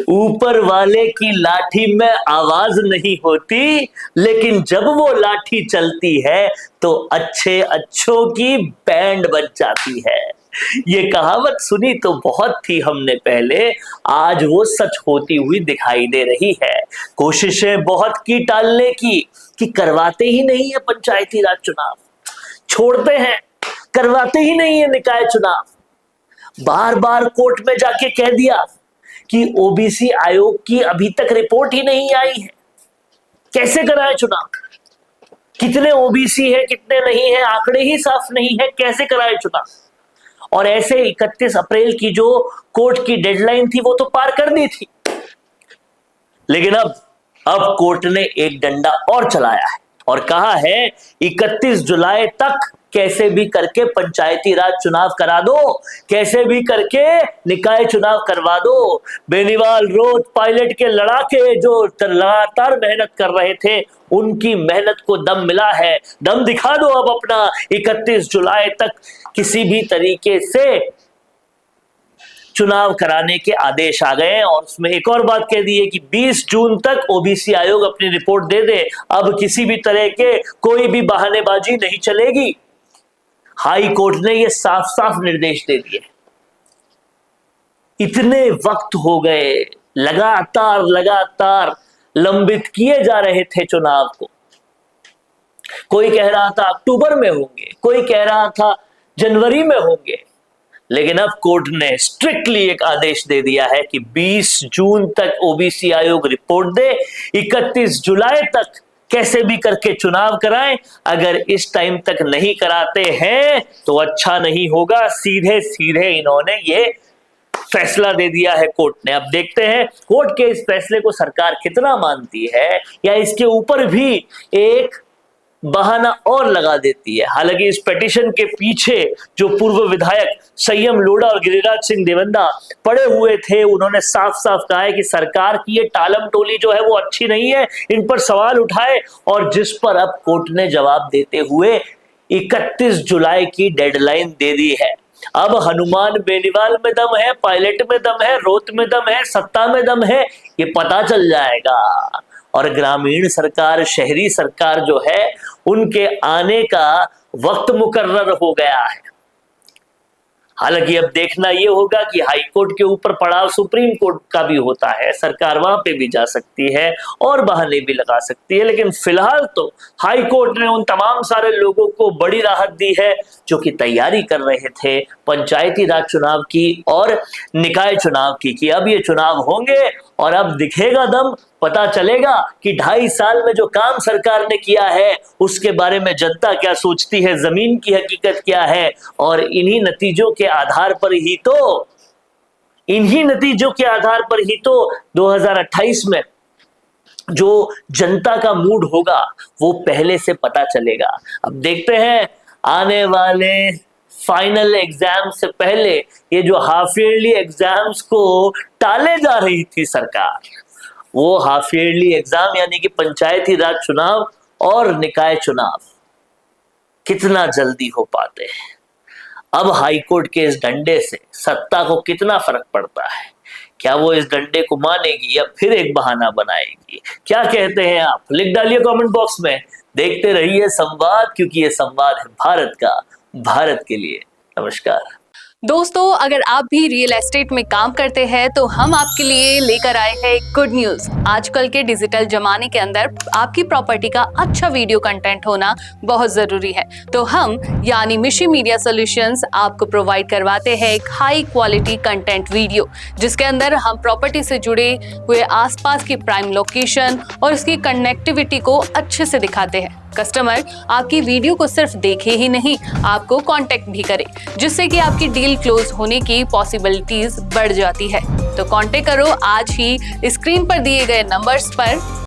ऊपर वाले की लाठी में आवाज नहीं होती, लेकिन जब वो लाठी चलती है तो अच्छे अच्छों की बैंड बज जाती है। ये कहावत सुनी तो बहुत थी हमने पहले, आज वो सच होती हुई दिखाई दे रही है। कोशिशें बहुत की टालने की कि करवाते ही नहीं है पंचायती राज चुनाव, छोड़ते हैं, करवाते ही नहीं है निकाय चुनाव। बार बार कोर्ट में जाके कह दिया कि ओबीसी आयोग की अभी तक रिपोर्ट ही नहीं आई है, कैसे कराए चुनाव, कितने ओबीसी है कितने नहीं है आंकड़े ही साफ नहीं है, कैसे कराए चुनाव। और ऐसे 31 अप्रैल की जो कोर्ट की डेडलाइन थी वो तो पार कर दी थी, लेकिन अब कोर्ट ने एक डंडा और चलाया है और कहा है 31 जुलाई तक कैसे भी करके पंचायती राज चुनाव करा दो, कैसे भी करके निकाय चुनाव करवा दो। बेनीवाल रोज पायलट के लड़ाके जो लगातार मेहनत कर रहे थे, उनकी मेहनत को दम मिला है, दम दिखा दो अब अपना। 31 जुलाई तक किसी भी तरीके से चुनाव कराने के आदेश आ गए और उसमें एक और बात कह दी है कि 20 जून तक ओबीसी आयोग अपनी रिपोर्ट दे दे। अब किसी भी तरह के कोई भी बहानेबाजी नहीं चलेगी। हाई कोर्ट ने यह साफ साफ निर्देश दे दिए। इतने वक्त हो गए, लगातार लंबित किए जा रहे थे चुनाव को। कोई कह रहा था अक्टूबर में होंगे, कोई कह रहा था जनवरी में होंगे, लेकिन अब कोर्ट ने स्ट्रिक्टली एक आदेश दे दिया है कि 20 जून तक ओबीसी आयोग रिपोर्ट दे, 31 जुलाई तक कैसे भी करके चुनाव कराएं। अगर इस टाइम तक नहीं कराते हैं तो अच्छा नहीं होगा। सीधे सीधे इन्होंने ये फैसला दे दिया है कोर्ट ने। अब देखते हैं कोर्ट के इस फैसले को सरकार कितना मानती है या इसके ऊपर भी एक बहाना और लगा देती है। हालांकि इस पिटीशन के पीछे जो पूर्व विधायक संयम लोढ़ा और गिरिराज सिंह देवंदा पड़े हुए थे, उन्होंने साफ साफ कहा है कि सरकार की ये टालम टोली जो है वो अच्छी नहीं है, इन पर सवाल उठाए। और जिस पर अब कोर्ट ने जवाब देते हुए 31 जुलाई की डेडलाइन दे दी है। अब हनुमान बेनीवाल में दम है, पायलट में दम है, रोत में दम है, सत्ता में दम है, ये पता चल जाएगा। और ग्रामीण सरकार, शहरी सरकार जो है, उनके आने का वक्त मुकर्रर हो गया है। हालांकि अब देखना यह होगा कि हाई कोर्ट के ऊपर पड़ाव सुप्रीम कोर्ट का भी होता है, सरकार वहां पे भी जा सकती है और बहाने भी लगा सकती है। लेकिन फिलहाल तो हाई कोर्ट ने उन तमाम सारे लोगों को बड़ी राहत दी है जो कि तैयारी कर रहे थे पंचायती राज चुनाव की और निकाय चुनाव की, कि अब ये चुनाव होंगे और अब दिखेगा दम, पता चलेगा कि 2.5 साल में जो काम सरकार ने किया है उसके बारे में जनता क्या सोचती है, जमीन की हकीकत क्या है। और इन्हीं नतीजों के आधार पर ही तो 2028 में जो जनता का मूड होगा वो पहले से पता चलेगा। अब देखते हैं आने वाले फाइनल एग्जाम से पहले ये जो हाफ ईयरली एग्जाम्स को टाले जा रही थी सरकार, वो हाफ ईयरली एग्जाम यानी कि पंचायती राज चुनाव और निकाय चुनाव कितना जल्दी हो पाते हैं। अब हाईकोर्ट के इस डंडे से सत्ता को कितना फर्क पड़ता है, क्या वो इस डंडे को मानेगी या फिर एक बहाना बनाएगी? क्या कहते हैं आप? लिख डालिए कमेंट बॉक्स में। देखते रहिए संवाद, क्योंकि ये संवाद है भारत का, भारत के लिए। नमस्कार दोस्तों, अगर आप भी रियल एस्टेट में काम करते हैं तो हम आपके लिए लेकर आए हैं गुड न्यूज। आजकल के डिजिटल जमाने के अंदर आपकी प्रॉपर्टी का अच्छा वीडियो कंटेंट होना बहुत जरूरी है। तो हम यानी मिशी मीडिया सॉल्यूशंस आपको प्रोवाइड करवाते हैं एक हाई क्वालिटी कंटेंट वीडियो, जिसके अंदर हम प्रॉपर्टी से जुड़े हुए आसपास की प्राइम लोकेशन और उसकी कनेक्टिविटी को अच्छे से दिखाते हैं। कस्टमर आपकी वीडियो को सिर्फ देखे ही नहीं, आपको कांटेक्ट भी करे, जिससे कि आपकी डील क्लोज होने की पॉसिबिलिटीज बढ़ जाती है। तो कांटेक्ट करो आज ही स्क्रीन पर दिए गए नंबर्स पर।